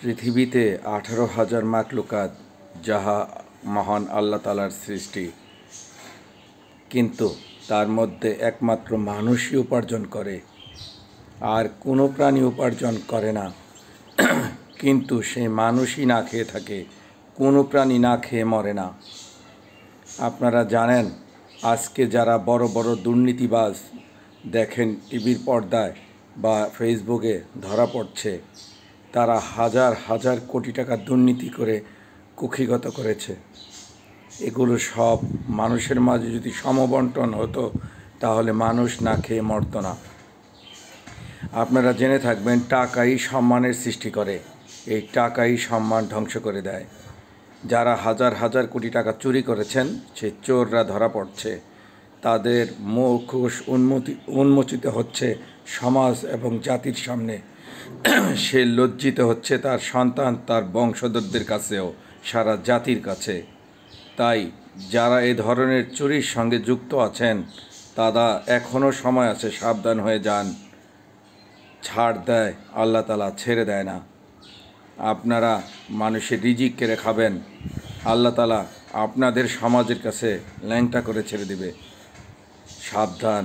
পৃথিবীতে 18,000 মাখলুকাত যাহা মহান আল্লাহ তাআলার সৃষ্টি, কিন্তু তার মধ্যে একমাত্র মানুষই উপার্জন করে, আর কোনো প্রাণী উপার্জন করে না। কিন্তু সেই মানুষই না খেয়ে থাকে, কোনো প্রাণী না খেয়ে মরে না। আপনারা জানেন, আজকে যারা বড় বড় দুর্নীতিবাজ দেখেন টিভির পর্দায় বা ফেসবুকে ধরা পড়ছে, তারা হাজার হাজার কোটি টাকা দুর্নীতি করে কুক্ষিগত করেছে। এগুলো সব মানুষের মাঝে যদি সমবন্টন হতো, তাহলে মানুষ না খেয়ে মরত না। আপনারা জেনে থাকবেন, টাকাই সম্মানের সৃষ্টি করে, এই টাকাই সম্মান ধ্বংস করে দেয়। যারা হাজার হাজার কোটি টাকা চুরি করেছেন, সেই চোররা ধরা পড়ছে, তাদের মুখোশ উন্মোচিত হচ্ছে সমাজ এবং জাতির সামনে। সে লজ্জিত হচ্ছে তার সন্তান, তার বংশধরদের কাছেও, সারা জাতির কাছে। তাই যারা এ ধরনের চুরির সঙ্গে যুক্ত আছেন, তারা এখনও সময় আছে, সাবধান হয়ে যান। ছাড় দেয় আল্লাহ তাআলা, ছেড়ে দেয় না। আপনারা মানুষের রিজিক কেড়ে খাবেন, আল্লাহ তাআলা আপনাদের সমাজের কাছে ল্যাংটা করে ছেড়ে দিবে। সাবধান।